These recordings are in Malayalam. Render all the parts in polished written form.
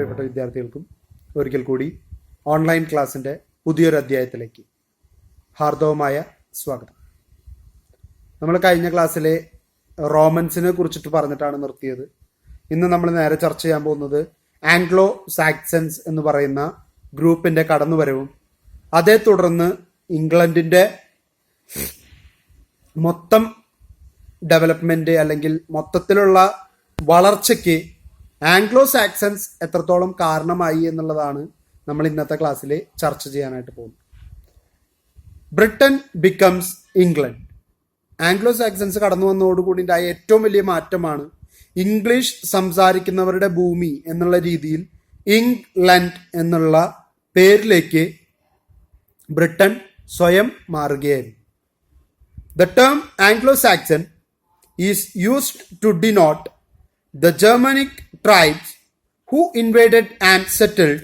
പ്രിയപ്പെട്ട വിദ്യാർത്ഥികൾക്കും ഒരിക്കൽ കൂടി ഓൺലൈൻ ക്ലാസ്സിൻ്റെ പുതിയൊരു അധ്യായത്തിലേക്ക് ഹാർദവമായ സ്വാഗതം. നമ്മൾ കഴിഞ്ഞ ക്ലാസ്സിലെ റോമൻസിനെ കുറിച്ചിട്ട് പറഞ്ഞിട്ടാണ് നിർത്തിയത്. ഇന്ന് നമ്മൾ നേരെ ചർച്ച ചെയ്യാൻ പോകുന്നത് ആംഗ്ലോ സാക്സൻസ് എന്ന് പറയുന്ന ഗ്രൂപ്പിൻ്റെ കടന്നുവരവും അതേ തുടർന്ന് ഇംഗ്ലണ്ടിൻ്റെ മൊത്തം ഡെവലപ്മെൻറ്റ് അല്ലെങ്കിൽ മൊത്തത്തിലുള്ള വളർച്ചയ്ക്ക് ആംഗ്ലോ സാക്സൻസ് എത്രത്തോളം കാരണമായി എന്നുള്ളതാണ് നമ്മൾ ഇന്നത്തെ ക്ലാസ്സിൽ ചർച്ച ചെയ്യാനായിട്ട് പോകുന്നത്. Britain becomes England. ആംഗ്ലോ സാക്സൻസ് കടന്നു വന്നതോടുകൂടി ഉണ്ടായ ഏറ്റവും വലിയ മാറ്റമാണ് ഇംഗ്ലീഷ് സംസാരിക്കുന്നവരുടെ ഭൂമി എന്നുള്ള രീതിയിൽ ഇംഗ്ലണ്ട് എന്നുള്ള പേരിലേക്ക് ബ്രിട്ടൻ സ്വയം മാറുകയായിരുന്നു. The term Anglo-Saxon is used to denote the Germanic tribes who invaded and settled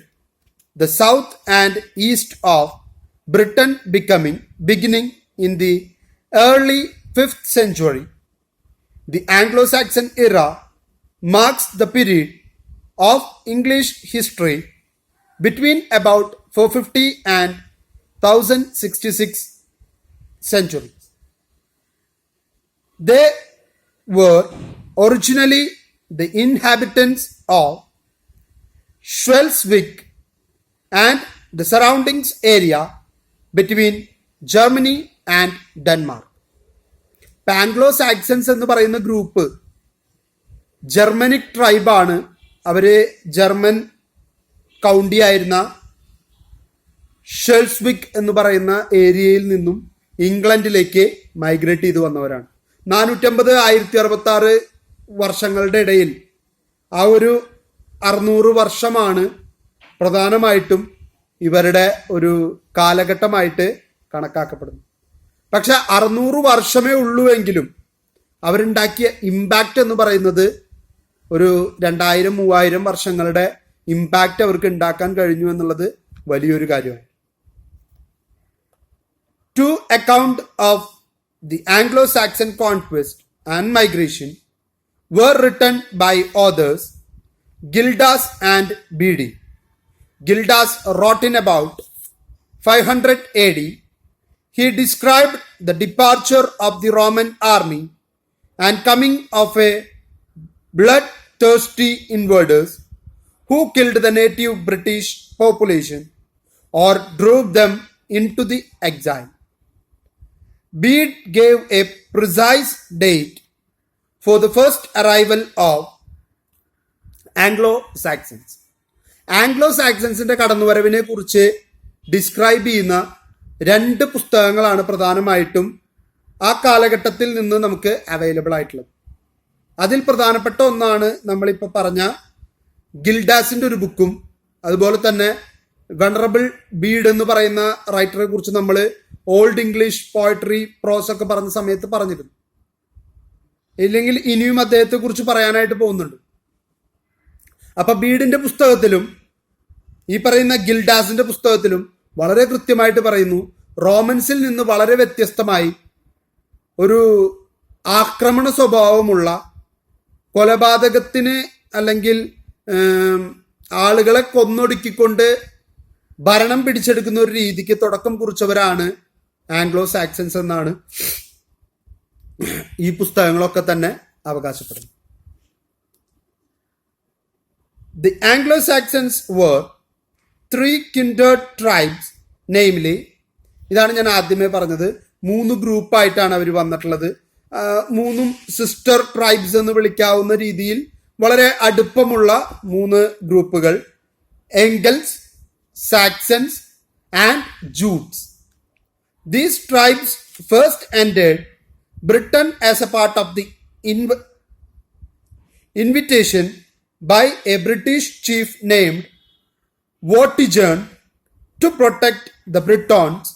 the south and east of Britain beginning in the early 5th century. The Anglo-Saxon era marks the period of English history between about 450 and 1066 centuries. They were originally the inhabitants of Schleswig and the surroundings area between Germany and Denmark. Anglo Saxons എന്ന് പറയുന്ന ഗ്രൂപ്പ് ജർമ്മനിക് ട്രൈബാണ്. അവര് ജർമ്മൻ കൗണ്ടി ആയിരുന്ന ഷെൽസ്വിക് എന്ന് പറയുന്ന ഏരിയയിൽ നിന്നും ഇംഗ്ലണ്ടിലേക്ക് മൈഗ്രേറ്റ് ചെയ്തു വന്നവരാണ്. 450 1066 വർഷങ്ങളുടെ ഇടയിൽ ആ ഒരു 600 വർഷമാണ് പ്രധാനമായിട്ടും ഇവരുടെ ഒരു കാലഘട്ടമായിട്ട് കണക്കാക്കപ്പെടുന്നത്. പക്ഷെ 600 വർഷമേ ഉള്ളൂവെങ്കിലും അവരുണ്ടാക്കിയ ഇമ്പാക്റ്റ് എന്ന് പറയുന്നത് ഒരു 2000-3000 വർഷങ്ങളുടെ ഇമ്പാക്റ്റ് അവർക്ക് ഉണ്ടാക്കാൻ കഴിഞ്ഞു എന്നുള്ളത് വലിയൊരു കാര്യമാണ്. To account of the Anglo-Saxon conquest and migration were written by authors Gildas and Bede. Gildas wrote in about 500 AD. He described the departure of the Roman army and coming of a bloodthirsty invaders who killed the native British population or drove them into the exile. Bede gave a precise date for the first arrival of Anglo-Saxons. ആംഗ്ലോ-സാക്സൻസിന്റെ കടന്നുവരവിനെ കുറിച്ച് ഡിസ്ക്രൈബ് ചെയ്യുന്ന 2 പുസ്തകങ്ങളാണ് പ്രധാനമായിട്ടും ആ കാലഘട്ടത്തിൽ നിന്ന് നമുക്ക് അവൈലബിൾ ആയിട്ടുള്ളത്. അതിൽ പ്രധാനപ്പെട്ട ഒന്നാണ് നമ്മളിപ്പോൾ പറഞ്ഞ ഗിൽഡാസിന്റെ ഒരു ബുക്കും, അതുപോലെ തന്നെ വെനറബിൾ ബീഡ് എന്ന് പറയുന്ന റൈറ്ററെ കുറിച്ച് നമ്മൾ ഓൾഡ് ഇംഗ്ലീഷ് പോയട്രി പ്രോസ് ഒക്കെ പറഞ്ഞ സമയത്ത് പറഞ്ഞിരുന്നു. ഇല്ലെങ്കിൽ ഇനിയും അദ്ദേഹത്തെ കുറിച്ച് പറയാനായിട്ട് പോകുന്നുണ്ട്. അപ്പൊ ബീഡിന്റെ പുസ്തകത്തിലും ഈ പറയുന്ന ഗിൽഡാസിന്റെ പുസ്തകത്തിലും വളരെ കൃത്യമായിട്ട് പറയുന്നു, റോമൻസിൽ നിന്ന് വളരെ വ്യത്യസ്തമായി ഒരു ആക്രമണ സ്വഭാവമുള്ള കൊലപാതകത്തിന് അല്ലെങ്കിൽ ആളുകളെ കൊന്നൊടുക്കിക്കൊണ്ട് ഭരണം പിടിച്ചെടുക്കുന്ന ഒരു രീതിക്ക് തുടക്കം കുറിച്ചവരാണ് ആംഗ്ലോ സാക്സൻസ് എന്നാണ് ഈ പുസ്തകങ്ങളൊക്കെ തന്നെ അവകാശപ്പെടുന്നത്. The Anglo-Saxons were 3 kindred tribes, namely, ഇതാണ് ഞാൻ ആദ്യമേ പറഞ്ഞത്, 3 ഗ്രൂപ്പായിട്ടാണ് അവർ വന്നിട്ടുള്ളത്. 3 സിസ്റ്റർ ട്രൈബ്സ് എന്ന് വിളിക്കാവുന്ന രീതിയിൽ വളരെ അടുപ്പമുള്ള 3 ഗ്രൂപ്പുകൾ: Angles, Saxons and Jutes. These tribes first entered Britain as a part of the invitation by a British chief named Vortigern to protect the Britons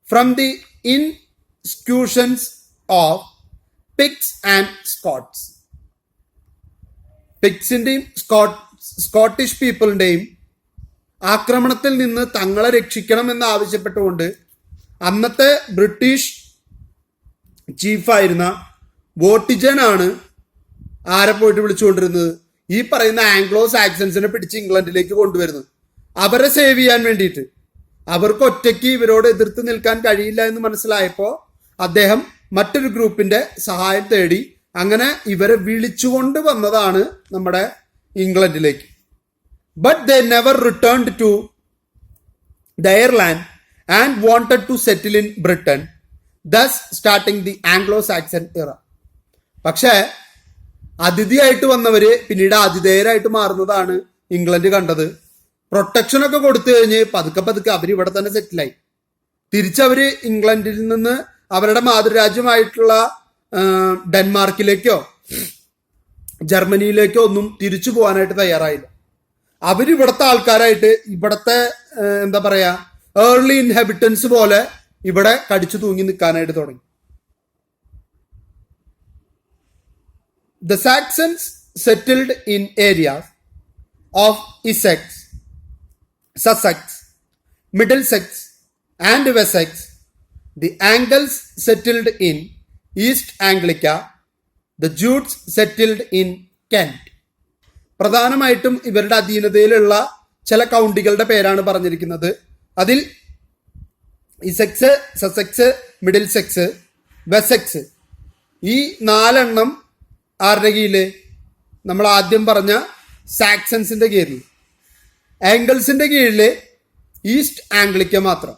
from the incursions of Picts and Scots. പിക്സിന്റെയും സ്കോട്ടിഷ് പീപ്പിളിന്റെയും ആക്രമണത്തിൽ നിന്ന് തങ്ങളെ രക്ഷിക്കണം എന്ന് ആവശ്യപ്പെട്ടുകൊണ്ട് അന്നത്തെ ബ്രിട്ടീഷ് ചീഫായിരുന്ന വോട്ടിജൻ ആണ് ആരെ പോയിട്ട് വിളിച്ചുകൊണ്ടിരുന്നത്? ഈ പറയുന്ന ആംഗ്ലോ സാക്സൻസിനെ പിടിച്ച് ഇംഗ്ലണ്ടിലേക്ക് കൊണ്ടുവരുന്നത്. അവരെ സേവ് ചെയ്യാൻ വേണ്ടിയിട്ട്. അവർക്ക് ഒറ്റയ്ക്ക് ഇവരോട് എതിർത്ത് നിൽക്കാൻ കഴിയില്ല എന്ന് മനസ്സിലായപ്പോൾ അദ്ദേഹം മറ്റൊരു ഗ്രൂപ്പിന്റെ സഹായം തേടി അങ്ങനെ ഇവരെ വിളിച്ചുകൊണ്ട് വന്നതാണ് നമ്മുടെ ഇംഗ്ലണ്ടിലേക്ക്. But they never returned to their land and wanted to settle in Britain, thus starting the Anglo Saxon era. പക്ഷേ അതിഥിയായിട്ട് വന്നവര് പിന്നീട് ആതിഥേയരായിട്ട് മാറുന്നതാണ് ഇംഗ്ലണ്ട് കണ്ടത്. പ്രൊട്ടക്ഷൻ ഒക്കെ കൊടുത്തു കഴിഞ്ഞ് പതുക്കെ പതുക്കെ അവർ ഇവിടെ തന്നെ സെറ്റിലായി. തിരിച്ചവര് ഇംഗ്ലണ്ടിൽ നിന്ന് അവരുടെ മാതൃരാജ്യമായിട്ടുള്ള ഡെൻമാർക്കിലേക്കോ ജർമ്മനിയിലേക്കോ ഒന്നും തിരിച്ചു പോകാനായിട്ട് തയ്യാറായില്ല. അവരിവിടുത്തെ ആൾക്കാരായിട്ട് ഇവിടത്തെ എന്താ പറയാ ഏർലി ഇൻഹെബിറ്റൻസ് പോലെ ഇവിടെ കടിച്ചു തൂങ്ങി നിൽക്കാനായിട്ട് തുടങ്ങി. The Saxons settled in areas of Essex, Sussex, Middlesex, and Wessex. The Angles settled in East Anglia. The Jutes settled in Kent. പ്രധാനമായിട്ടും ഇവരുടെ അധീനതയിലുള്ള ചില കൗണ്ടികളുടെ പേരാണ് പറഞ്ഞിരിക്കുന്നത്. അതിൽ ഇസെക്സ്, സസെക്സ്, മിഡിൽസെക്സ്, വെസെക്സ്, ഈ 4 ആരുടെ കീഴില്? നമ്മൾ ആദ്യം പറഞ്ഞ സാക്സൻസിന്റെ കീഴിൽ. ആംഗിൾസിന്റെ കീഴില് ഈസ്റ്റ് ആംഗ്ലിക്ക മാത്രം.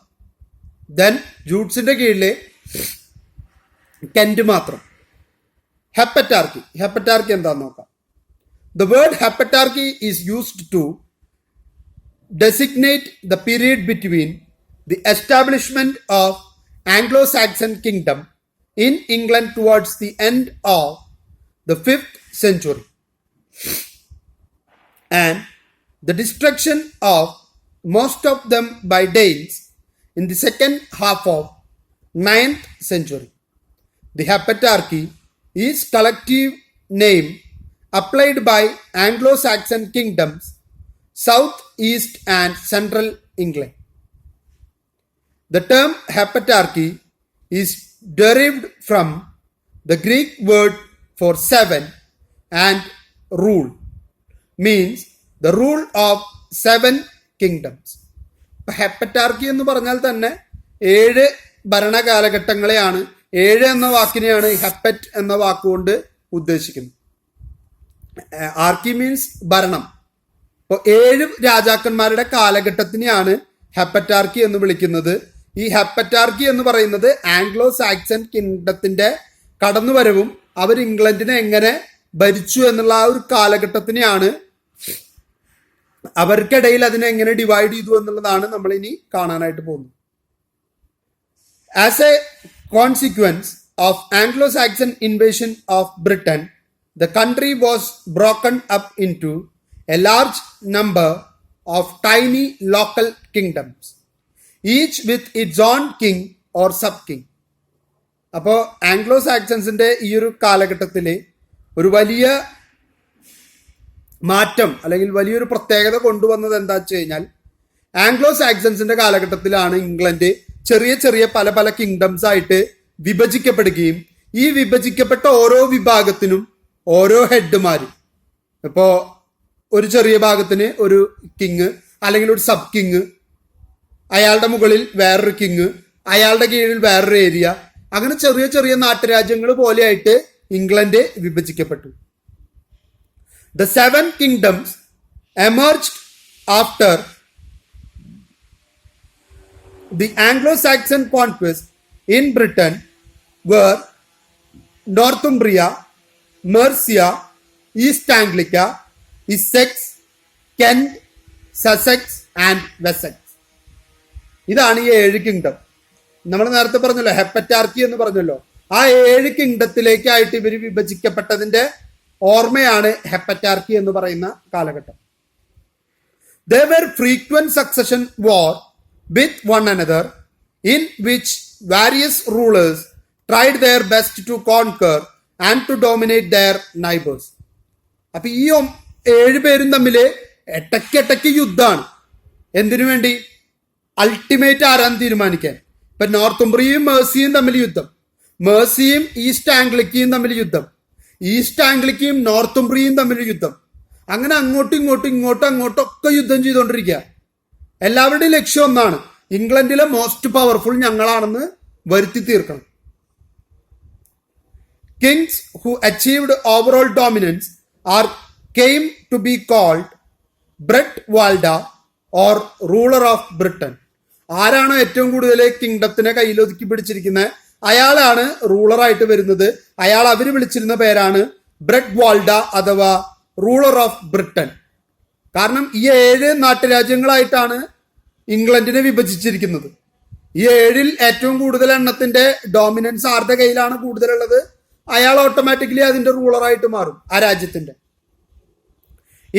ദെൻ ജൂട്ട്സിന്റെ കീഴില് കെന്റ് മാത്രം. ഹെപ്പറ്റാർക്കി. ഹെപ്പറ്റാർക്കി എന്താന്ന് നോക്കാം. The word heptarchy is used to designate the period between the establishment of Anglo-Saxon kingdom in England towards the end of the 5th century and the destruction of most of them by Danes in the second half of 9th century. The heptarchy is collective name applied by Anglo-Saxon kingdoms south, east and central England. The term heptarchy is derived from the Greek word for 7 and rule, means the rule of 7 kingdoms. ഹെപ്പറ്റാർക്കി എന്ന് പറഞ്ഞാൽ തന്നെ 7 ഭരണകാലഘട്ടങ്ങളെയാണ്, 7 എന്ന വാക്കിനെയാണ് ഹെപ്പറ്റ് എന്ന വാക്കുകൊണ്ട് ഉദ്ദേശിക്കുന്നത്. ആർക്കി മീൻസ് ഭരണം. അപ്പോൾ 7 രാജാക്കന്മാരുടെ കാലഘട്ടത്തിനെയാണ് ഹെപ്പറ്റാർക്കി എന്ന് വിളിക്കുന്നത്. ഈ ഹെപ്പറ്റാർക്കി എന്ന് പറയുന്നത് ആംഗ്ലോ സാക്സൺ കിങ്ഡത്തിന്റെ കടന്നുവരവും അവർ ഇംഗ്ലണ്ടിനെ എങ്ങനെ ഭരിച്ചു എന്നുള്ള ആ ഒരു കാലഘട്ടത്തിനെയാണ്, അവർക്കിടയിൽ അതിനെ എങ്ങനെ ഡിവൈഡ് ചെയ്തു എന്നുള്ളതാണ് നമ്മൾ ഇനി കാണാനായിട്ട് പോകുന്നത്. As a consequence of Anglo-Saxon invasion of Britain, the country was broken up into a large number of tiny local kingdoms, each with its own king or sub-king. അപ്പോൾ ആംഗ്ലോ സാക്സൺസിന്റെ ഈ ഒരു കാലഘട്ടത്തിൽ ഒരു വലിയ മാറ്റം അല്ലെങ്കിൽ വലിയൊരു പ്രത്യേകത കൊണ്ടുവന്നത് എന്താ വെച്ച് കഴിഞ്ഞാൽ, ആംഗ്ലോ സാക്സൺസിന്റെ കാലഘട്ടത്തിലാണ് ഇംഗ്ലണ്ട് ചെറിയ ചെറിയ പല പല കിങ്ഡംസ് ആയിട്ട് വിഭജിക്കപ്പെടുകയും ഈ വിഭജിക്കപ്പെട്ട ഓരോ വിഭാഗത്തിനും ഓരോ ഹെഡ്മാര്, ഇപ്പോ ഒരു ചെറിയ ഭാഗത്തിന് ഒരു കിങ് അല്ലെങ്കിൽ ഒരു സബ് കിങ്, അയാളുടെ മുകളിൽ വേറൊരു കിങ്, അയാളുടെ കീഴിൽ വേറൊരു ഏരിയ, അങ്ങനെ ചെറിയ ചെറിയ നാട്ടുരാജ്യങ്ങൾ പോലെയായിട്ട് England വിഭജിക്കപ്പെട്ടു. The 7 kingdoms emerged after the Anglo-Saxon conquest in Britain were Northumbria, Mercia, East Anglia, Essex, Kent, Sussex and Wessex. ഇതാണ് ഈ 7 കിങ്ഡം. നമ്മൾ നേരത്തെ പറഞ്ഞല്ലോ ഹെപ്പറ്റാർക്കി എന്ന് പറഞ്ഞല്ലോ, ആ 7 കിങ്ഡത്തിലേക്കായിട്ട് ഇവർ വിഭജിക്കപ്പെട്ടതിന്റെ ഓർമ്മയാണ് ഹെപ്പറ്റാർക്കി എന്ന് പറയുന്ന കാലഘട്ടം. There were frequent succession war with one another in which various rulers tried their best to conquer and to dominate their neighbors. അപ്പൊ ഈ 7 പേരും തമ്മിൽ ഇടയ്ക്കിടയ്ക്ക് യുദ്ധമാണ്. എന്തിനു വേണ്ടി? അൾട്ടിമേറ്റ് ആരാന്ന് തീരുമാനിക്കാൻ. ഇപ്പൊ നോർത്തുംബ്രിയയും മേഴ്സിയും തമ്മിൽ യുദ്ധം, മേഴ്സിയും ഈസ്റ്റ് ആംഗ്ലിക്കയും തമ്മിൽ യുദ്ധം, ഈസ്റ്റ് ആംഗ്ലിക്കയും നോർത്തുംബ്രിയയും തമ്മിൽ യുദ്ധം. അങ്ങനെ അങ്ങോട്ടും ഒക്കെ യുദ്ധം ചെയ്തുകൊണ്ടിരിക്കുക. എല്ലാവരുടെയും ലക്ഷ്യം ഒന്നാണ്, ഇംഗ്ലണ്ടിലെ മോസ്റ്റ് പവർഫുൾ ഞങ്ങളാണെന്ന് വരുത്തി തീർക്കണം. Kings who achieved overall dominance are came to be called bretwalda or ruler of Britain. ആരാണോ ഏറ്റവും കൂടുതൽ കിങ്ഡത്തിനെ കയ്യിലൊതുക്കി പിടിച്ചിരിക്കുന്നത് അയാളാണ് റൂളറായിട്ട് വരുന്നത്. അവര് വിളിച്ചിരുന്ന പേരാണ് ബ്രെഡ് വാൾഡ അഥവാ റൂളർ ഓഫ് ബ്രിട്ടൻ. കാരണം ഈ 7 നാട്ടുരാജ്യങ്ങളായിട്ടാണ് ഇംഗ്ലണ്ടിനെ വിഭജിച്ചിരിക്കുന്നത്. ഈ 7ൽ ഏറ്റവും കൂടുതൽ എണ്ണത്തിന്റെ ഡോമിനൻസ് ആരുടെ കയ്യിലാണ് കൂടുതലുള്ളത് അയാൾ ഓട്ടോമാറ്റിക്കലി അതിന്റെ റൂളറായിട്ട് മാറും ആ രാജ്യത്തിന്റെ.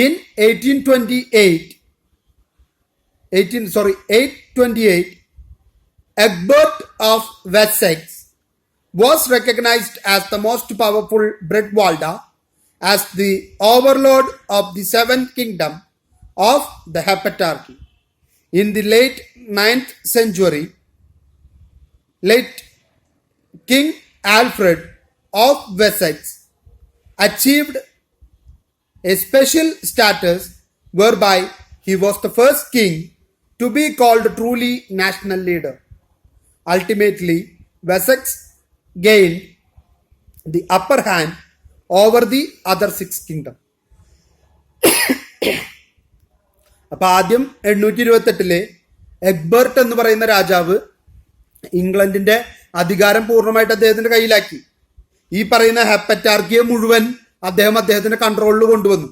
In 828 Egbert of Wessex was recognized as the most powerful Bredwalda as the overlord of the seventh kingdom of the Heptarchy. In the late 9th century, King Alfred of Wessex achieved a special status whereby he was the first king to be called truly national leader. Ultimately, Wessex gained the upper hand over the other 6 kingdoms. അപ്പൊ ആദ്യം 828 എഗ്ബർട്ട് എന്ന് പറയുന്ന രാജാവ് ഇംഗ്ലണ്ടിന്റെ അധികാരം പൂർണ്ണമായിട്ട് അദ്ദേഹത്തിന്റെ കയ്യിലാക്കി. ഈ പറയുന്ന ഹെപ്പറ്റാർക്കിയെ മുഴുവൻ അദ്ദേഹത്തിന്റെ കൺട്രോളിൽ കൊണ്ടുവന്നു.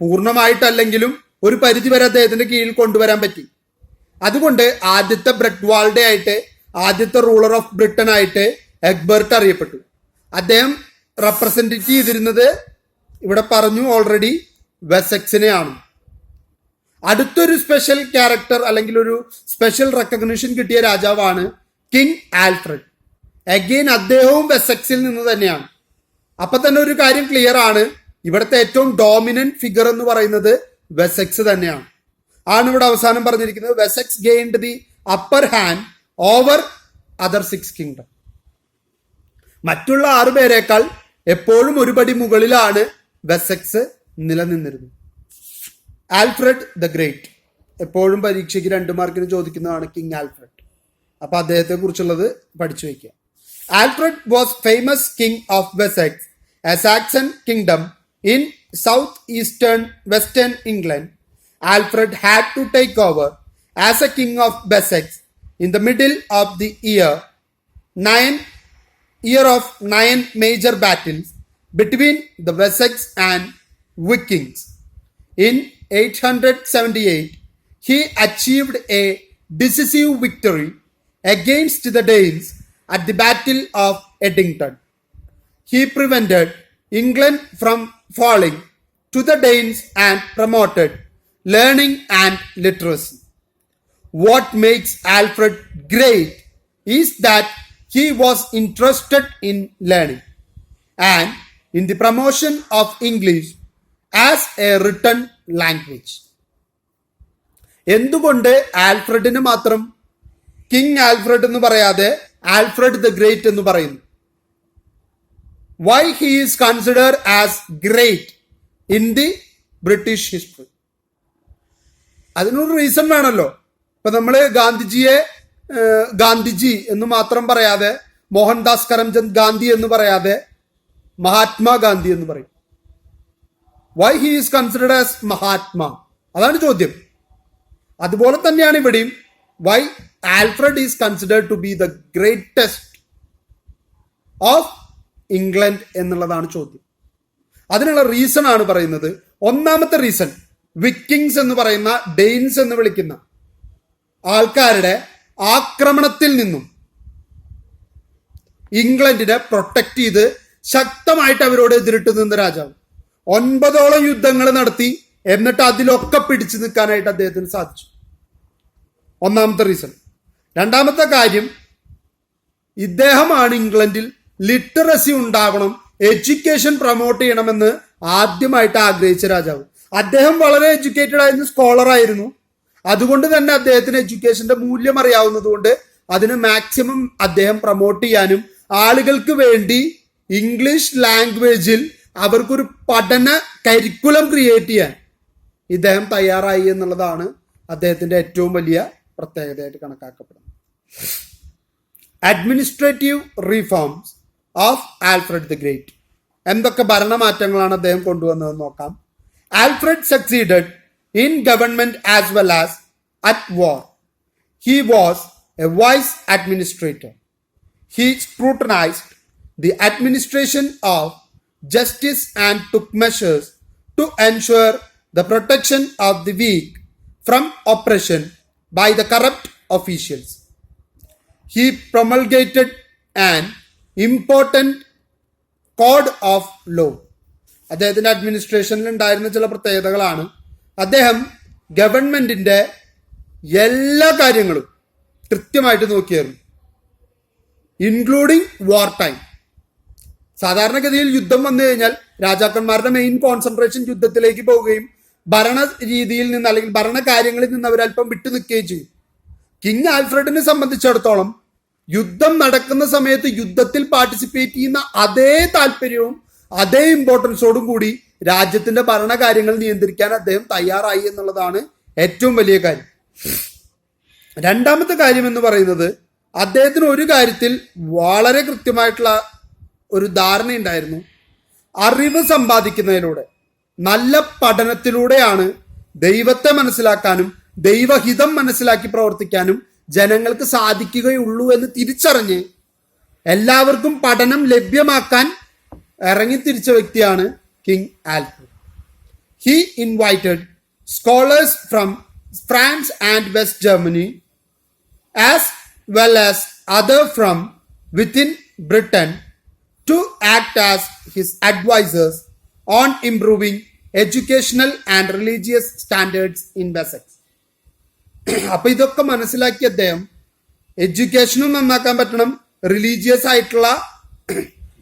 പൂർണ്ണമായിട്ടല്ലെങ്കിലും ഒരു പരിധി വരെ അദ്ദേഹത്തിന്റെ കീഴിൽ കൊണ്ടുവരാൻ പറ്റി. അതുകൊണ്ട് ആദ്യത്തെ ബ്രെഡ്വാൾഡ ആയിട്ട്, ആദ്യത്തെ റൂളർ ഓഫ് ബ്രിട്ടൻ ആയിട്ട് എഗ്ബർട്ട് അറിയപ്പെട്ടു. അദ്ദേഹം റെപ്രസെന്റ് ചെയ്തിരുന്നത് ഇവിടെ പറഞ്ഞു ഓൾറെഡി വെസെക്സിനെയാണ്. അടുത്തൊരു സ്പെഷ്യൽ ക്യാരക്ടർ അല്ലെങ്കിൽ ഒരു സ്പെഷ്യൽ റെക്കഗ്നിഷൻ കിട്ടിയ രാജാവാണ് കിങ് ആൽഫ്രഡ്. അഗെയിൻ അദ്ദേഹവും വെസെക്സിൽ നിന്ന് തന്നെയാണ്. അപ്പൊ തന്നെ ഒരു കാര്യം ക്ലിയർ ആണ്, ഇവിടുത്തെ ഏറ്റവും ഡോമിനന്റ് ഫിഗർ എന്ന് പറയുന്നത് വെസെക്സ് തന്നെയാണ്. ആണ് ഇവിടെ അവസാനം പറഞ്ഞിരിക്കുന്നത്. Wessex gained the upper hand over other 6 kingdom. മറ്റുള്ള 6 പേരെക്കാൾ എപ്പോഴും ഒരു പടി മുകളിലാണ് വെസെക്സ് നിലനിന്നിരുന്നത്. ആൽഫ്രഡ് ദ ഗ്രേറ്റ് എപ്പോഴും പരീക്ഷയ്ക്ക് 2 മാർക്കിന് ചോദിക്കുന്നതാണ് കിങ് ആൽഫ്രഡ്. അപ്പൊ അദ്ദേഹത്തെ കുറിച്ചുള്ളത് പഠിച്ചു വയ്ക്കുക. Alfred was famous king of Wessex, A Saxon kingdom in southeastern western England. Alfred had to take over as a king of Wessex in the middle of the year of 9 major battles between the Wessex and Vikings. In 878, he achieved a decisive victory against the Danes at the Battle of Edington. He prevented England from falling to the Danes and promoted learning and literacy. What makes Alfred great is that he was interested in learning and in the promotion of English as a written language. എന്തുകൊണ്ട് ആൽഫ്രഡിന് മാത്രം കിങ് ആൽഫ്രഡ് എന്ന് പറയാതെ ആൽഫ്രഡ് ദ ഗ്രേറ്റ് എന്ന് പറയുന്നു? Why he is considered as great in the British history? അതിനൊരു റീസൺ വേണമല്ലോ. ഇപ്പൊ നമ്മള് ഗാന്ധിജി എന്ന് മാത്രം പറയാതെ, മോഹൻദാസ് കരംചന്ദ് ഗാന്ധി എന്ന് പറയാതെ മഹാത്മാഗാന്ധി എന്ന് പറയും. Why he is considered as Mahatma? അതാണ് ചോദ്യം. അതുപോലെ തന്നെയാണ് ഇവിടെയും Y Alfred is considered to B the greatest of England എന്നുള്ളതാണ് ചോദ്യം. അതിനുള്ള റീസൺ ആണ് പറയുന്നത്. ഒന്നാമത്തെ റീസൺ, വിക്കിങ്സ് എന്ന് പറയുന്ന ഡെയിൻസ് എന്ന് വിളിക്കുന്ന ആൾക്കാരുടെ ആക്രമണത്തിൽ നിന്നും ഇംഗ്ലണ്ടിനെ പ്രൊട്ടക്ട് ചെയ്ത് ശക്തമായിട്ട് അവരോട് എതിരിട്ട് നിന്ന രാജാവ്. 9ഓളം യുദ്ധങ്ങൾ നടത്തി, എന്നിട്ട് അതിലൊക്കെ പിടിച്ചു നിൽക്കാനായിട്ട് അദ്ദേഹത്തിന് സാധിച്ചു. ഒന്നാമത്തെ റീസൺ. രണ്ടാമത്തെ കാര്യം, ഇദ്ദേഹമാണ് ഇംഗ്ലണ്ടിൽ ലിറ്ററസി ഉണ്ടാവണം, എഡ്യൂക്കേഷൻ പ്രൊമോട്ട് ചെയ്യണമെന്ന് ആദ്യമായിട്ട് ആഗ്രഹിച്ച രാജാവ്. അദ്ദേഹം വളരെ എഡ്യൂക്കേറ്റഡ് ആയിരുന്നു, സ്കോളർ ആയിരുന്നു. അതുകൊണ്ട് തന്നെ അദ്ദേഹത്തിന് എഡ്യൂക്കേഷന്റെ മൂല്യം അറിയാവുന്നത് കൊണ്ട് അതിന് മാക്സിമം അദ്ദേഹം പ്രൊമോട്ട് ചെയ്യാനും ആളുകൾക്ക് വേണ്ടി ഇംഗ്ലീഷ് ലാംഗ്വേജിൽ അവർക്കൊരു പഠന കരിക്കുലം ക്രിയേറ്റ് ചെയ്യാൻ ഇദ്ദേഹം തയ്യാറായി എന്നുള്ളതാണ് അദ്ദേഹത്തിന്റെ ഏറ്റവും വലിയ പ്രത്യേകതയായിട്ട് കണക്കാക്കപ്പെടുന്നത്. Administrative reforms of Alfred the great. എന്തൊക്കെ ഭരണമാറ്റങ്ങളാണ് അദ്ദേഹം കൊണ്ടുവന്നതെന്ന് നോക്കാം. Alfred succeeded in government as well as at war. He was a wise administrator. He scrutinized the administration of justice and took measures to ensure the protection of the weak from oppression by the corrupt officials. He promulgated an important code of law. അദ്ദേഹത്തിന്റെ അഡ്മിനിസ്ട്രേഷനിൽ ഉണ്ടായിരുന്ന ചില പ്രത്യേകതകളാണ്, അദ്ദേഹം ഗവൺമെന്റിന്റെ എല്ലാ കാര്യങ്ങളും കൃത്യമായിട്ട് നോക്കിയായിരുന്നു, ഇൻക്ലൂഡിങ് വാർ ടൈം. സാധാരണഗതിയിൽ യുദ്ധം വന്നു കഴിഞ്ഞാൽ രാജാക്കന്മാരുടെ മെയിൻ കോൺസെൻട്രേഷൻ യുദ്ധത്തിലേക്ക് പോവുകയും ഭരണ രീതിയിൽ നിന്ന് അല്ലെങ്കിൽ ഭരണകാര്യങ്ങളിൽ നിന്ന് അവരല്പം വിട്ടു നിൽക്കുകയും ചെയ്യും. കിങ് ആൽഫ്രഡിനെ സംബന്ധിച്ചിടത്തോളം യുദ്ധം നടക്കുന്ന സമയത്ത് യുദ്ധത്തിൽ പാർട്ടിസിപ്പേറ്റ് ചെയ്യുന്ന അതേ താല്പര്യവും അതേ ഇമ്പോർട്ടൻസോടും കൂടി രാജ്യത്തിന്റെ ഭരണകാര്യങ്ങൾ നിയന്ത്രിക്കാൻ അദ്ദേഹം തയ്യാറായി എന്നുള്ളതാണ് ഏറ്റവും വലിയ കാര്യം. രണ്ടാമത്തെ കാര്യം എന്ന് പറയുന്നത്, അദ്ദേഹത്തിന് ഒരു കാര്യത്തിൽ വളരെ കൃത്യമായിട്ടുള്ള ഒരു ധാരണയുണ്ടായിരുന്നു. അറിവ് സമ്പാദിക്കുന്നതിലൂടെ, നല്ല പഠനത്തിലൂടെയാണ് ദൈവത്തെ മനസ്സിലാക്കാനും ദൈവഹിതം മനസ്സിലാക്കി പ്രവർത്തിക്കാനും ജനങ്ങൾക്ക് സാധിക്കുകയുള്ളൂ എന്ന് തിരിച്ചറിഞ്ഞ് എല്ലാവർക്കും പഠനം ലഭ്യമാക്കാൻ ഇറങ്ങിത്തിരിച്ച വ്യക്തിയാണ് king Alfred. He invited scholars from France and west Germany as well as other from within Britain to act as his advisors on improving educational and religious standards in Wessex. അപ്പൊ ഇതൊക്കെ മനസ്സിലാക്കി അദ്ദേഹം എഡ്യൂക്കേഷനും നന്നാക്കാൻ പറ്റണം, റിലീജിയസ് ആയിട്ടുള്ള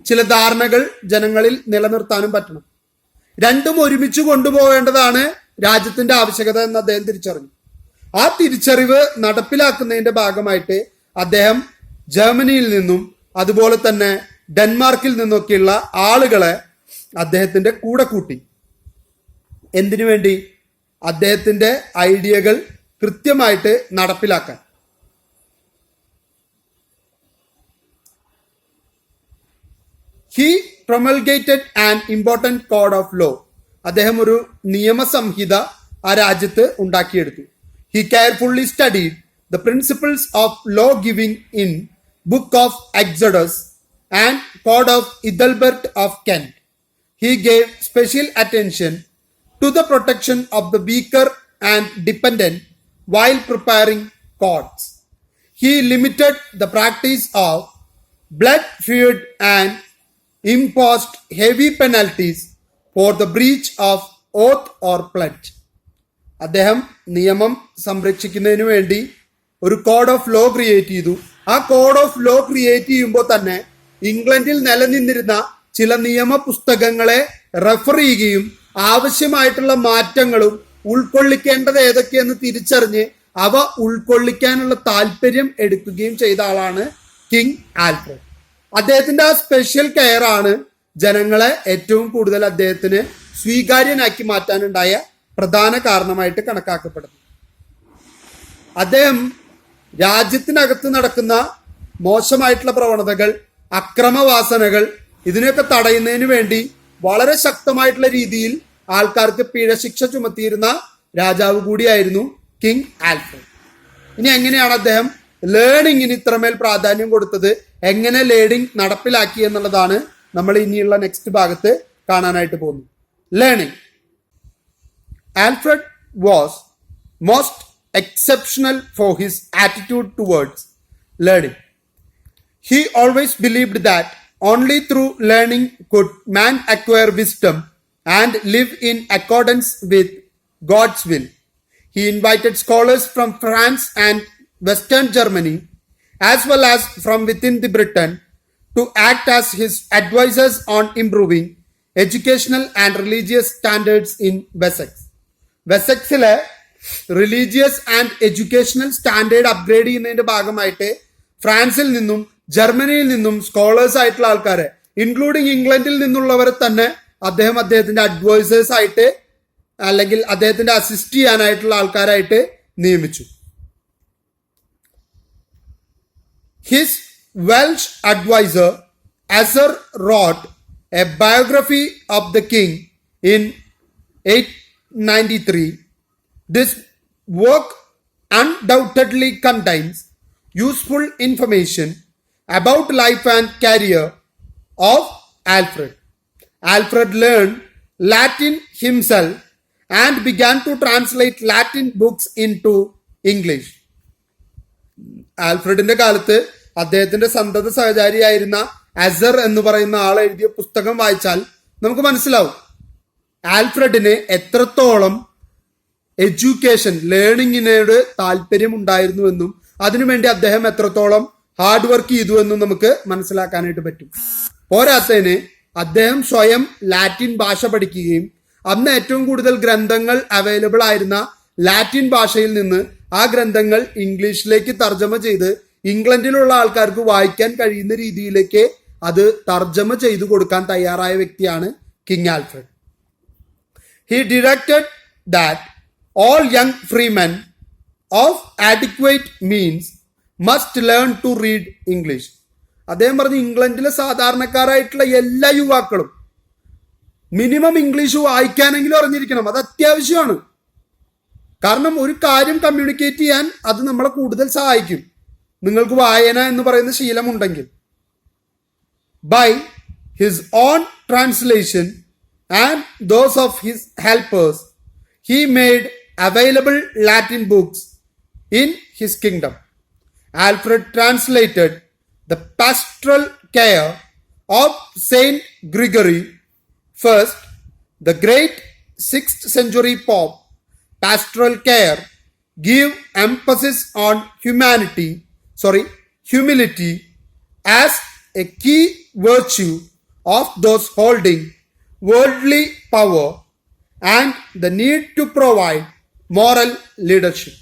ചില ധാരണകൾ ജനങ്ങളിൽ നിലനിർത്താനും പറ്റണം. രണ്ടും ഒരുമിച്ച് കൊണ്ടുപോകേണ്ടതാണ് രാജ്യത്തിന്റെ ആവശ്യകത എന്ന് അദ്ദേഹം തിരിച്ചറിഞ്ഞു. ആ തിരിച്ചറിവ് നടപ്പിലാക്കുന്നതിന്റെ ഭാഗമായിട്ട് അദ്ദേഹം ജർമ്മനിയിൽ നിന്നും അതുപോലെ തന്നെ ഡെൻമാർക്കിൽ നിന്നൊക്കെയുള്ള ആളുകളെ അദ്ദേഹത്തിന്റെ കൂടെ കൂട്ടി. എന്തിനു വേണ്ടി? അദ്ദേഹത്തിന്റെ ഐഡിയകൾ കൃത്യമായിട്ട് നടപ്പിലാക്കാൻ. He promulgated an important code of law. അദ്ദേഹം ഒരു നിയമസംഹിത ആ രാജ്യത്ത് ഉണ്ടാക്കിയെടുത്തു. He carefully studied the principles of law giving in book of Exodus and code of Ethelbert of Kent. He gave special attention to the protection of the weaker and dependent while preparing codes. He limited the practice of blood feud and imposed heavy penalties for the breach of oath or pledge. അദ്ദേഹം നിയമം സംരക്ഷിക്കുന്നതിന് വേണ്ടി ഒരു കോഡ് ഓഫ് ലോ ക്രിയേറ്റ് ചെയ്തു. ആ കോഡ് ഓഫ് ലോ ക്രിയേറ്റ് ചെയ്യുമ്പോൾ തന്നെ ഇംഗ്ലണ്ടിൽ നിലനിന്നിരുന്ന ചില നിയമ പുസ്തകങ്ങളെ റെഫർ ചെയ്യുകയും ആവശ്യമായിട്ടുള്ള മാറ്റങ്ങളും ഉൾക്കൊള്ളിക്കേണ്ടത് ഏതൊക്കെയെന്ന് തിരിച്ചറിഞ്ഞ് അവ ഉൾക്കൊള്ളിക്കാനുള്ള താല്പര്യം എടുക്കുകയും ചെയ്ത ആളാണ് കിങ് ആൽഫ്രഡ്. അദ്ദേഹത്തിന്റെ ആ സ്പെഷ്യൽ കെയർ ആണ് ജനങ്ങളെ ഏറ്റവും കൂടുതൽ അദ്ദേഹത്തിന് സ്വീകാര്യനാക്കി മാറ്റാനുണ്ടായ പ്രധാന കാരണമായിട്ട് കണക്കാക്കപ്പെടുന്നു. അദ്ദേഹം രാജ്യത്തിനകത്ത് നടക്കുന്ന മോശമായിട്ടുള്ള പ്രവണതകൾ, അക്രമവാസനകൾ, ഇതിനെയൊക്കെ തടയുന്നതിന് വേണ്ടി വളരെ ശക്തമായിട്ടുള്ള രീതിയിൽ ആൾക്കാർക്ക് പിഴശിക്ഷ ചുമത്തിയിരുന്ന രാജാവ് കൂടിയായിരുന്നു കിങ് ആൽഫ്രഡ്. ഇനി എങ്ങനെയാണ് അദ്ദേഹം ലേണിങ്ങിന് ഇത്രമേൽ പ്രാധാന്യം കൊടുത്തത്, എങ്ങനെ ലേണിംഗ് നടപ്പിലാക്കി എന്നുള്ളതാണ് നമ്മൾ ഇനിയുള്ള നെക്സ്റ്റ് ഭാഗത്ത് കാണാനായിട്ട് പോകുന്നത്. Learning. Alfred was most exceptional for his attitude towards learning. He always believed that only through learning could man acquire wisdom and live in accordance with God's will. He invited scholars from France and Western Germany, as well as from within the Britain, to act as his advisors on improving educational and religious standards in Wessex. വെസെക്സിലെ religious and educational standard upgrade ചെയ്യുന്നതിന്റെ ഭാഗമായിട്ട് ഫ്രാൻസിൽ നിന്നും ജർമ്മനിയിൽ നിന്നും സ്കോളേഴ്സ് ആയിട്ടുള്ള ആൾക്കാരെ, ഇൻക്ലൂഡിങ് ഇംഗ്ലണ്ടിൽ നിന്നുള്ളവരെ തന്നെ അദ്ദേഹം അദ്ദേഹത്തിന്റെ അഡ്വൈസേഴ്സ് ആയിട്ട് അല്ലെങ്കിൽ അദ്ദേഹത്തിന്റെ അസിസ്റ്റ് ചെയ്യാനായിട്ടുള്ള ആൾക്കാരായിട്ട് നിയമിച്ചു. His Welsh adviser Asser wrote a biography of the king in 893. This work undoubtedly contains useful information about life and career of Alfred. Alfred learned Latin himself and began to translate Latin books into English. ആൽഫ്രഡിന്റെ കാലത്ത് അദ്ദേഹത്തിന്റെ സന്തത സഹചാരിയായിരുന്ന അസർ എന്ന് പറയുന്ന ആൾ എഴുതിയ പുസ്തകം വായിച്ചാൽ നമുക്ക് മനസ്സിലാവും ആൽഫ്രഡിന് എത്രത്തോളം എഡ്യൂക്കേഷൻ ലേണിങ്ങിനോട് താല്പര്യം ഉണ്ടായിരുന്നുവെന്നും അതിനുവേണ്ടി അദ്ദേഹം എത്രത്തോളം ഹാർഡ് വർക്ക് ചെയ്തു എന്നും നമുക്ക് മനസ്സിലാക്കാനായിട്ട് പറ്റും. പോരാത്തതിന് അദ്ദേഹം സ്വയം ലാറ്റിൻ ഭാഷ പഠിക്കുകയും അന്ന് ഏറ്റവും കൂടുതൽ ഗ്രന്ഥങ്ങൾ അവൈലബിൾ ആയിരുന്ന ലാറ്റിൻ ഭാഷയിൽ നിന്ന് ആ ഗ്രന്ഥങ്ങൾ ഇംഗ്ലീഷിലേക്ക് തർജ്ജമ ചെയ്ത് ഇംഗ്ലണ്ടിലുള്ള ആൾക്കാർക്ക് വായിക്കാൻ കഴിയുന്ന രീതിയിലേക്ക് അത് തർജ്ജമ ചെയ്തു കൊടുക്കാൻ തയ്യാറായ വ്യക്തിയാണ് king Alfred. He directed that all young freemen of adequate means must learn to read English. അദ്ദേഹം പറഞ്ഞു ഇംഗ്ലണ്ടിലെ സാധാരണക്കാരായിട്ടുള്ള എല്ലാ യുവാക്കളും മിനിമം ഇംഗ്ലീഷ് വായിക്കാനെങ്കിലും അറിഞ്ഞിരിക്കണം. അത് അത്യാവശ്യമാണ്. കാരണം ഒരു കാര്യം കമ്മ്യൂണിക്കേറ്റ് ചെയ്യാൻ അത് നമ്മളെ കൂടുതൽ സഹായിക്കും നിങ്ങൾക്ക് വായന എന്ന് പറയുന്ന ശീലമുണ്ടെങ്കിൽ. By his own translation and those of his helpers, he made available Latin books in his kingdom. Alfred translated the Pastoral Care of Saint Gregory first, the great 6th century Pope. Pastoral Care give emphasis on humility as a key virtue of those holding worldly power and the need to provide moral leadership.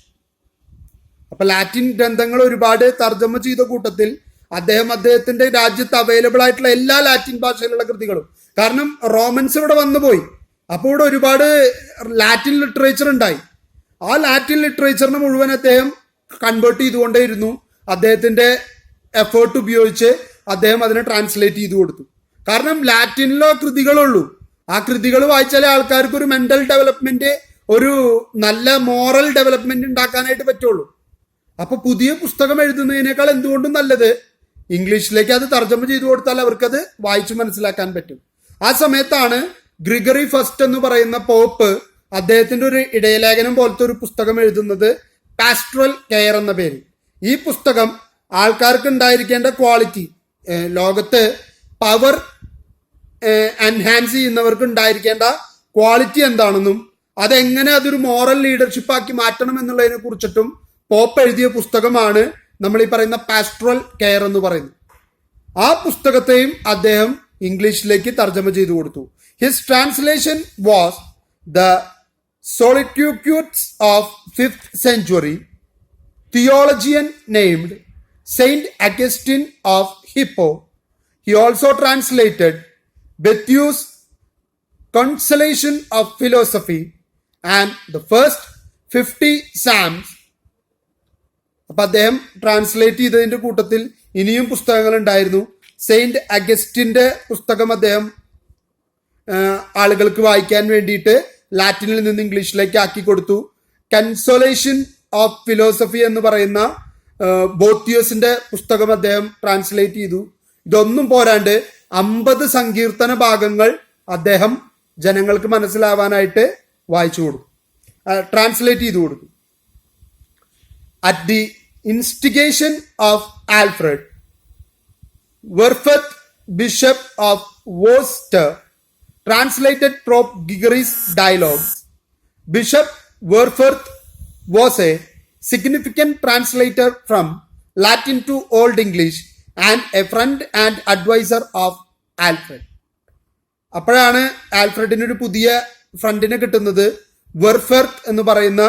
അപ്പൊ ലാറ്റിൻ ഗ്രന്ഥങ്ങൾ ഒരുപാട് തർജ്ജമ ചെയ്ത കൂട്ടത്തിൽ അദ്ദേഹത്തിന്റെ രാജ്യത്ത് അവൈലബിൾ ആയിട്ടുള്ള എല്ലാ ലാറ്റിൻ ഭാഷയിലുള്ള കൃതികളും, കാരണം റോമൻസ് ഇവിടെ വന്നുപോയി, അപ്പോൾ ഇവിടെ ഒരുപാട് ലാറ്റിൻ ലിറ്ററേച്ചർ ഉണ്ടായി. ആ ലാറ്റിൻ ലിറ്ററേച്ചറിനെ മുഴുവൻ അദ്ദേഹം കൺവേർട്ട് ചെയ്തുകൊണ്ടേയിരുന്നു. അദ്ദേഹത്തിന്റെ എഫേർട്ട് ഉപയോഗിച്ച് അദ്ദേഹം അതിനെ ട്രാൻസ്ലേറ്റ് ചെയ്തു കൊടുത്തു. കാരണം ലാറ്റിനിലോ കൃതികളുള്ളൂ. ആ കൃതികൾ വായിച്ചാലേ ആൾക്കാർക്ക് ഒരു മെന്റൽ ഡെവലപ്മെന്റ്, ഒരു നല്ല മോറൽ ഡെവലപ്മെന്റ് ഉണ്ടാക്കാനായിട്ട് പറ്റുള്ളൂ. അപ്പൊ പുതിയ പുസ്തകം എഴുതുന്നതിനേക്കാൾ എന്തുകൊണ്ടും നല്ലത് ഇംഗ്ലീഷിലേക്ക് അത് തർജ്ജമ ചെയ്തു കൊടുത്താൽ അവർക്കത് വായിച്ചു മനസ്സിലാക്കാൻ പറ്റും. ആ സമയത്താണ് ഗ്രിഗറി ഫസ്റ്റ് എന്ന് പറയുന്ന പോപ്പ് അദ്ദേഹത്തിന്റെ ഒരു ഇടയലേഖനം പോലത്തെ ഒരു പുസ്തകം എഴുതുന്നത്, പാസ്റ്ററൽ കെയർ എന്ന പേര്. ഈ പുസ്തകം ആൾക്കാർക്ക് ഉണ്ടായിരിക്കേണ്ട ക്വാളിറ്റി, ലോകത്ത് പവർ എൻഹാൻസ് ചെയ്യുന്നവർക്ക് ഉണ്ടായിരിക്കേണ്ട ക്വാളിറ്റി എന്താണെന്നും അതെങ്ങനെ അതൊരു മോറൽ ലീഡർഷിപ്പ് ആക്കി മാറ്റണം എന്നുള്ളതിനെ കുറിച്ചിട്ടും പോപ്പ് എഴുതിയ പുസ്തകമാണ് നമ്മൾ ഈ പറയുന്ന പാസ്റ്ററൽ കെയർ എന്ന് പറയുന്നത്. ആ പുസ്തകത്തെയും അദ്ദേഹം ഇംഗ്ലീഷിലേക്ക് തർജ്ജമ ചെയ്തു കൊടുത്തു. His translation was the soliloquies of 5th century theologian named Saint Augustine of Hippo. He also translated Bethew's Consolation of Philosophy and the first 50 Psalms. അപ്പൊ അദ്ദേഹം ട്രാൻസ്ലേറ്റ് ചെയ്തതിന്റെ കൂട്ടത്തിൽ ഇനിയും പുസ്തകങ്ങൾ ഉണ്ടായിരുന്നു. സെയിന്റ് അഗസ്റ്റിന്റെ പുസ്തകം അദ്ദേഹം ആളുകൾക്ക് വായിക്കാൻ വേണ്ടിയിട്ട് ലാറ്റിനിൽ നിന്ന് ഇംഗ്ലീഷിലേക്ക് ആക്കി കൊടുത്തു. കൺസോലേഷൻ ഓഫ് ഫിലോസഫി എന്ന് പറയുന്ന ബോത്തിയോസിന്റെ പുസ്തകം അദ്ദേഹം ട്രാൻസ്ലേറ്റ് ചെയ്തു. ഇതൊന്നും പോരാണ്ട് 50 സങ്കീർത്തന ഭാഗങ്ങൾ അദ്ദേഹം ജനങ്ങൾക്ക് മനസ്സിലാവാനായിട്ട് വായിച്ചു കൊടുക്കും, ട്രാൻസ്ലേറ്റ് ചെയ്തു കൊടുക്കും. At the instigation of Alfred, Werferth bishop of Worcester translated Pope Gregory's dialogues. Bishop Werfurth was a significant translator from Latin to Old English and a friend and advisor of Alfred. അപ്പോഴാണ് ആൽഫ്രഡിന് ഒരു പുതിയ ഫ്രണ്ടിനെ കിട്ടുന്നത്. വെർഫർത്ത് എന്ന് പറയുന്ന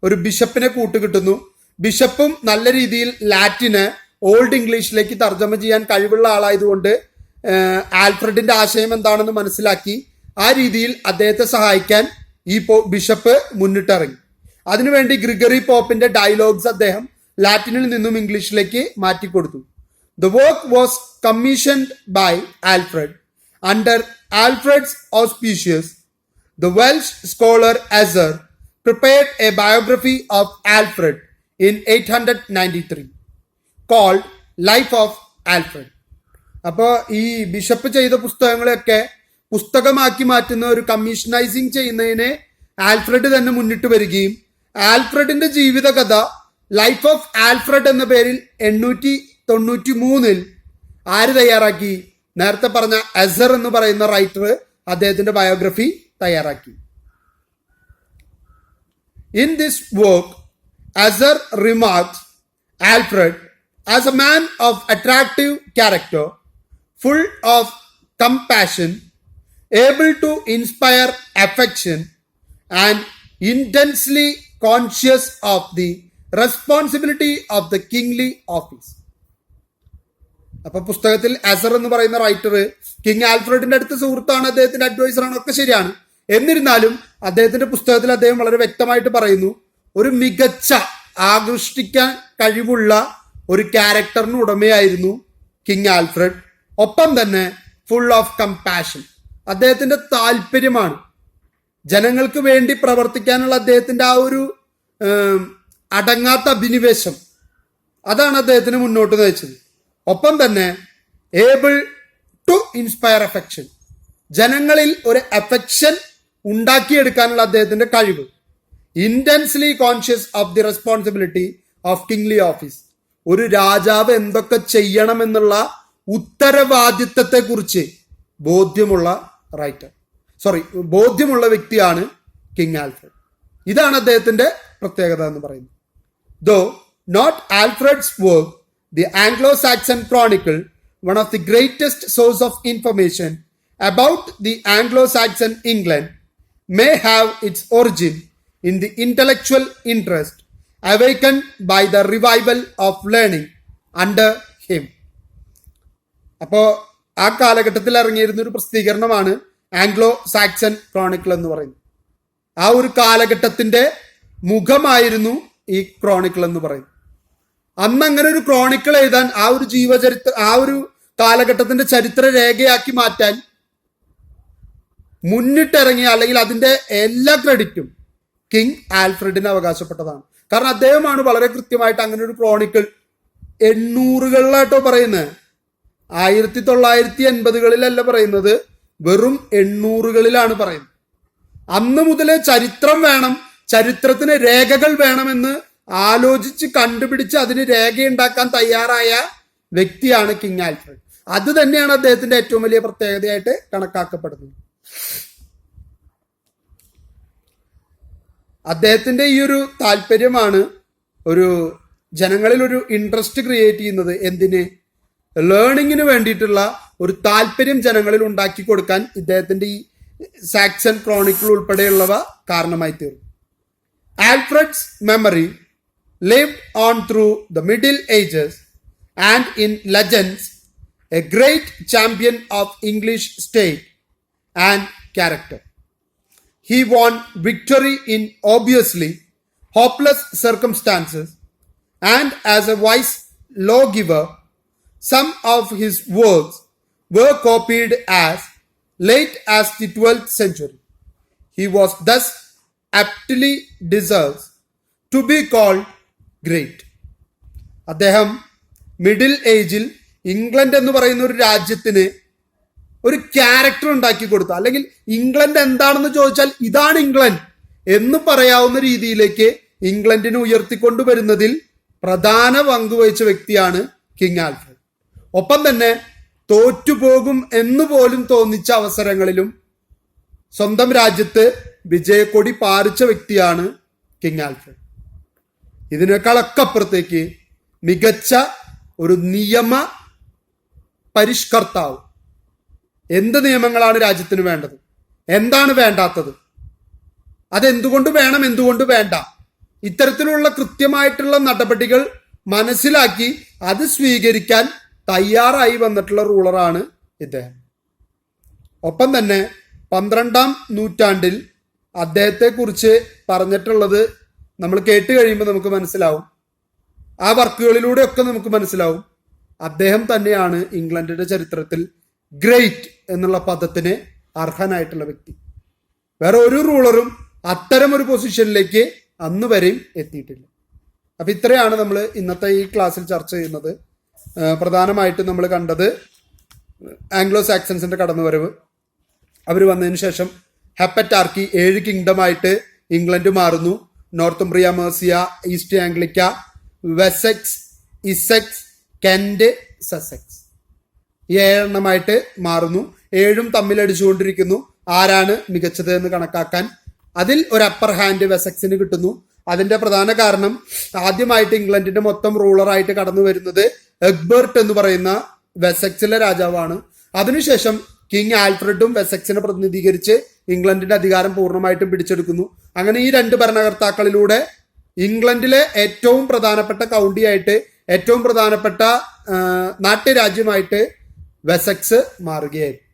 ഒരു ബിഷപ്പിനെ കൂട്ടുകിട്ടുന്നു. ബിഷപ്പും നല്ല രീതിയിൽ ലാറ്റിന് ഓൾഡ് ഇംഗ്ലീഷിലേക്ക് തർജ്ജമ ചെയ്യാൻ കഴിവുള്ള ആളായതുകൊണ്ട് ആൽഫ്രഡിന്റെ ആശയം എന്താണെന്ന് മനസ്സിലാക്കി ആ രീതിയിൽ അദ്ദേഹത്തെ സഹായിക്കാൻ ഈ ബിഷപ്പ് മുന്നിട്ടിറങ്ങി. അതിനുവേണ്ടി ഗ്രിഗറി പോപ്പിന്റെ ഡയലോഗ്സ് അദ്ദേഹം ലാറ്റിനിൽ നിന്നും ഇംഗ്ലീഷിലേക്ക് മാറ്റിക്കൊടുത്തു. The work was commissioned by Alfred. Under Alfred's auspices, the Welsh scholar Asser prepared a biography of Alfred in 893 called Life of Alfred. അപ്പോൾ ഈ ബിഷപ്പ് ചെയ്ത പുസ്തകങ്ങളെയൊക്കെ പുസ്തകമാക്കി മാറ്റുന്ന ഒരു കമ്മീഷനൈസിങ് ചെയ്യുന്നതിനെ ആൽഫ്രഡ് തന്നെ മുന്നിട്ട് വരികയും ആൽഫ്രഡിന്റെ ജീവിതകഥ ലൈഫ് ഓഫ് ആൽഫ്രഡ് എന്ന പേരിൽ 893 ആര് തയ്യാറാക്കി? നേരത്തെ പറഞ്ഞ അസർ എന്ന് പറയുന്ന റൈറ്റർ അദ്ദേഹത്തിന്റെ ബയോഗ്രഫി തയ്യാറാക്കി. In this work, Asser remarks Alfred as a man of attractive character, full of compassion, able to inspire affection, and intensely conscious of the responsibility of the kingly office. അപ്പൊ പുസ്തകത്തിൽ അസർ എന്ന് പറയുന്ന റൈറ്റർ കിങ് ആൽഫ്രഡിന്റെ അടുത്ത സുഹൃത്താണ്, അദ്ദേഹത്തിന്റെ അഡ്വൈസറാണ്, ഒക്കെ ശരിയാണ്. എന്നിരുന്നാലും അദ്ദേഹത്തിന്റെ പുസ്തകത്തിൽ അദ്ദേഹം വളരെ വ്യക്തമായിട്ട് പറയുന്നു, ഒരു മികച്ച ആകർഷിക്കാൻ കഴിവുള്ള ഒരു ക്യാരക്ടറിന് ഉടമയായിരുന്നു കിങ് ആൽഫ്രഡ്. ഒപ്പം തന്നെ ഫുൾ ഓഫ് കമ്പാഷൻ, അദ്ദേഹത്തിന്റെ താല്പര്യമാണ് ജനങ്ങൾക്ക് വേണ്ടി പ്രവർത്തിക്കാനുള്ള അദ്ദേഹത്തിന്റെ ആ ഒരു അടങ്ങാത്ത അഭിനിവേശം, അതാണ് അദ്ദേഹത്തിന് മുന്നോട്ട് നയിച്ചത്. ഒപ്പം തന്നെ ഏബിൾ ടു ഇൻസ്പയർ അഫെക്ഷൻ, ജനങ്ങളിൽ ഒരു അഫെക്ഷൻ ഉണ്ടാക്കിയെടുക്കാനുള്ള അദ്ദേഹത്തിന്റെ കഴിവ്. Intensely conscious of the responsibility of kingly office, ഒരു രാജാവ് എന്തൊക്കെ ചെയ്യണമെന്നുള്ള ഉത്തരവാദിത്തത്തെ കുറിച്ച് ബോധ്യമുള്ള വ്യക്തിയാണ് കിങ് ആൽഫ്രഡ്. ഇതാണ് അദ്ദേഹത്തിന്റെ പ്രത്യേകത എന്ന് പറയുന്നത്. Though not Alfred's work, the Anglo-Saxon Chronicle, one of the greatest source of information about the Anglo-Saxon England, may have its origin in the intellectual interest awakened by the revival of learning under him. അപ്പോൾ ആ കാലഘട്ടത്തിൽ ഇറങ്ങിയിരുന്ന ഒരു പ്രസിദ്ധീകരണമാണ് ആംഗ്ലോ സാക്സൺ ക്രോണിക്കിൾ എന്ന് പറയുന്നത്. ആ ഒരു കാലഘട്ടത്തിന്റെ മുഖമായിരുന്നു ഈ ക്രോണിക്കിൾ എന്ന് പറയുന്നത്. അന്ന് അങ്ങനെ ഒരു ക്രോണിക്കിൾ എഴുതാൻ, ആ ഒരു ആ ഒരു കാലഘട്ടത്തിന്റെ ചരിത്ര രേഖയാക്കി മാറ്റാൻ മുന്നിട്ടിറങ്ങിയ, അല്ലെങ്കിൽ അതിന്റെ എല്ലാ ക്രെഡിറ്റും കിങ് ആൽഫ്രഡിന് അവകാശപ്പെട്ടതാണ്. കാരണം അദ്ദേഹമാണ് വളരെ കൃത്യമായിട്ട് അങ്ങനെ ഒരു ക്രോണിക്കിൾ 800-കളിലാട്ടോ പറയുന്നത്, 1980-കളിലല്ല പറയുന്നത്, വെറും 800-കളിലാണ് പറയുന്നത്. അന്ന് മുതലേ ചരിത്രം വേണം, ചരിത്രത്തിന് രേഖകൾ വേണമെന്ന് ആലോചിച്ച് കണ്ടുപിടിച്ച് അതിന് രേഖയുണ്ടാക്കാൻ തയ്യാറായ വ്യക്തിയാണ് കിങ് ആൽഫ്രഡ്. അത് തന്നെയാണ് അദ്ദേഹത്തിന്റെ ഏറ്റവും വലിയ പ്രത്യേകതയായിട്ട് കണക്കാക്കപ്പെടുന്നത്. അദ്ദേഹത്തിന്റെ ഈ ഒരു താല്പര്യമാണ് ഒരു ജനങ്ങളിൽ ഒരു ഇൻട്രസ്റ്റ് ക്രിയേറ്റ് ചെയ്യുന്നത്. എന്തിന്? ലേണിങ്ങിന് വേണ്ടിയിട്ടുള്ള ഒരു താല്പര്യം ജനങ്ങളിൽ ഉണ്ടാക്കി കൊടുക്കാൻ ഇദ്ദേഹത്തിന്റെ ഈ സാക്സൺ ക്രോണിക്കിൾ ഉൾപ്പെടെയുള്ളവ കാരണമായി തീർന്നു. ആൽഫ്രഡ്സ് memory lived on through the Middle Ages and in legends, a great champion of English state and character. He won victory in obviously hopeless circumstances, and as a wise lawgiver, some of his works were copied as late as the 12th century. He was thus aptly deserves to be called great. അദ്ദേഹം മിഡിൽ ഏജിൽ ഇംഗ്ലണ്ട് എന്ന് പറയുന്ന ഒരു രാജ്യത്തിന് ഒരു ക്യാരക്ടർ ഉണ്ടാക്കി കൊടുത്തു. അല്ലെങ്കിൽ ഇംഗ്ലണ്ട് എന്താണെന്ന് ചോദിച്ചാൽ ഇതാണ് ഇംഗ്ലണ്ട് എന്ന് പറയാവുന്ന രീതിയിലേക്ക് ഇംഗ്ലണ്ടിനെ ഉയർത്തിക്കൊണ്ടുവരുന്നതിൽ പ്രധാന പങ്ക് വഹിച്ച വ്യക്തിയാണ് കിങ് ആൽഫ്രഡ്. ഒപ്പം തന്നെ തോറ്റുപോകും എന്ന് പോലും തോന്നിച്ച അവസരങ്ങളിലും സ്വന്തം രാജ്യത്ത് വിജയക്കൊടി പാറിച്ച വ്യക്തിയാണ് കിങ് ആൽഫ്രഡ്. ഇതിനേക്കാളൊക്കെ അപ്പുറത്തേക്ക് മികച്ച ഒരു നിയമ പരിഷ്കർത്താവ്. എന്ത് നിയമങ്ങളാണ് രാജ്യത്തിന് വേണ്ടത്, എന്താണ് വേണ്ടാത്തത്, അതെന്തുകൊണ്ട് വേണം, എന്തുകൊണ്ട് വേണ്ട, ഇത്തരത്തിലുള്ള കൃത്യമായിട്ടുള്ള നടപടികൾ മനസ്സിലാക്കി അത് സ്വീകരിക്കാൻ തയ്യാറായി വന്നിട്ടുള്ള റൂളറാണ് ഇദ്ദേഹം. ഒപ്പം തന്നെ 12ാം നൂറ്റാണ്ടിൽ അദ്ദേഹത്തെക്കുറിച്ച് പറഞ്ഞിട്ടുള്ളത് നമ്മൾ കേട്ട് കഴിയുമ്പോൾ നമുക്ക് മനസ്സിലാവും. ആ വർക്കുകളിലൂടെയൊക്കെ നമുക്ക് മനസ്സിലാവും അദ്ദേഹം തന്നെയാണ് ഇംഗ്ലണ്ടിന്റെ ചരിത്രത്തിൽ ഗ്രേറ്റ് എന്നുള്ള പദത്തിന് അർഹനായിട്ടുള്ള വ്യക്തി. വേറെ ഒരു റൂളറും അത്തരം ഒരു പൊസിഷനിലേക്ക് അന്ന് വരെയും എത്തിയിട്ടില്ല. അപ്പൊ ഇത്രയാണ് നമ്മൾ ഇന്നത്തെ ഈ ക്ലാസ്സിൽ ചർച്ച ചെയ്യുന്നത്. പ്രധാനമായിട്ടും നമ്മൾ കണ്ടത് ആംഗ്ലോ സാക്സൺസിന്റെ കടന്നുവരവ്, അവർ വന്നതിന് ശേഷം ഹെപ്പറ്റാർക്കി 7 കിങ്ഡമായിട്ട് ഇംഗ്ലണ്ട് മാറുന്നു. Northumbria, Mercia, East Anglia, Wessex, Essex, Kent, Sussex, ഈ 7 എണ്ണമായിട്ട് മാറുന്നു. 7ഉം തമ്മിലടിച്ചുകൊണ്ടിരിക്കുന്നു ആരാണ് മികച്ചത് എന്ന് കണക്കാക്കാൻ. അതിൽ ഒരു അപ്പർ ഹാൻഡ് വെസെക്സിന് കിട്ടുന്നു. അതിന്റെ പ്രധാന കാരണം ആദ്യമായിട്ട് ഇംഗ്ലണ്ടിന്റെ മൊത്തം റൂളറായിട്ട് കടന്നു വരുന്നത് എഗ്ബർട്ട് എന്ന് പറയുന്ന വെസെക്സിലെ രാജാവാണ്. അതിനുശേഷം കിങ് ആൽഫ്രഡും വെസെക്സിനെ പ്രതിനിധീകരിച്ച് ഇംഗ്ലണ്ടിന്റെ അധികാരം പൂർണ്ണമായിട്ടും പിടിച്ചെടുക്കുന്നു. അങ്ങനെ ഈ 2 ഭരണകർത്താക്കളിലൂടെ ഇംഗ്ലണ്ടിലെ ഏറ്റവും പ്രധാനപ്പെട്ട കൗണ്ടിയായിട്ട്, ഏറ്റവും പ്രധാനപ്പെട്ട നാട്യരാജ്യമായിട്ട് വെസെക്സ് മാറുകയായിരുന്നു.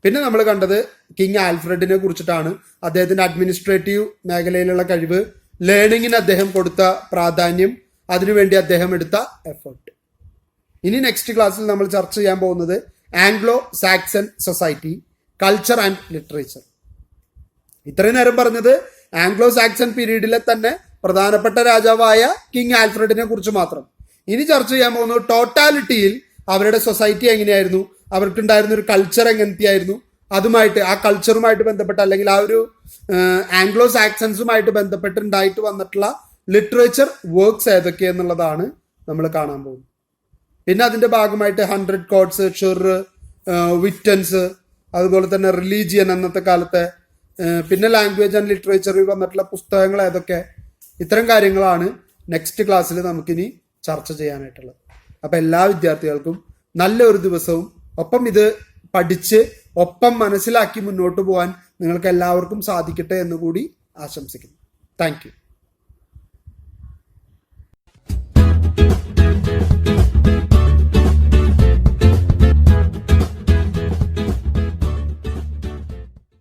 പിന്നെ നമ്മൾ കണ്ടത് കിങ് ആൽഫ്രഡിനെ കുറിച്ചിട്ടാണ്. അദ്ദേഹത്തിന്റെ അഡ്മിനിസ്ട്രേറ്റീവ് മേഖലയിലുള്ള കഴിവ്, ലേണിങ്ങിന് അദ്ദേഹം കൊടുത്ത പ്രാധാന്യം, അതിനുവേണ്ടി അദ്ദേഹം എടുത്ത എഫേർട്ട്. ഇനി നെക്സ്റ്റ് ക്ലാസ്സിൽ നമ്മൾ ചർച്ച ചെയ്യാൻ പോകുന്നത് Anglo Saxon society, culture and literature. ഇത്രയും നേരം പറഞ്ഞത് ആംഗ്ലോ സാക്സൺ പീരീഡിലെ തന്നെ പ്രധാനപ്പെട്ട രാജാവായ കിങ് ആൽഫ്രഡിനെ കുറിച്ച് മാത്രം. ഇനി ചർച്ച ചെയ്യാൻ പോകുന്നത് ടോട്ടാലിറ്റിയിൽ അവരുടെ സൊസൈറ്റി എങ്ങനെയായിരുന്നു, അവർക്കുണ്ടായിരുന്ന ഒരു കൾച്ചർ എങ്ങനത്തെയായിരുന്നു, അതുമായിട്ട്, ആ കൾച്ചറുമായിട്ട് ബന്ധപ്പെട്ട അല്ലെങ്കിൽ ആ ഒരു ആംഗ്ലോ സാക്സൺസുമായിട്ട് ബന്ധപ്പെട്ടുണ്ടായിട്ട് വന്നിട്ടുള്ള ലിറ്ററേച്ചർ വർക്ക്സ് ഏതൊക്കെ എന്നുള്ളതാണ് നമ്മൾ കാണാൻ പോകുന്നത്. പിന്നെ അതിന്റെ ഭാഗമായിട്ട് 100 കോഡ്സ്, ഷിർ, വിറ്റൻസ്, അതുപോലെ തന്നെ റിലീജിയൻ അന്നത്തെ കാലത്തെ, പിന്നെ ലാംഗ്വേജ് ആൻഡ് ലിറ്ററേച്ചറിൽ വന്നിട്ടുള്ള പുസ്തകങ്ങൾ ഏതൊക്കെ, ഇത്തരം കാര്യങ്ങളാണ് നെക്സ്റ്റ് ക്ലാസ്സിൽ നമുക്കിനി ചർച്ച ചെയ്യാനായിട്ടുള്ളത്. അപ്പൊ എല്ലാ വിദ്യാർത്ഥികൾക്കും നല്ലൊരു ദിവസവും, ഒപ്പം ഇത് പഠിച്ച് ഒപ്പം മനസ്സിലാക്കി മുന്നോട്ട് പോകാൻ നിങ്ങൾക്ക് എല്ലാവർക്കും സാധിക്കട്ടെ എന്ന് കൂടി ആശംസിക്കുന്നു. Thank you.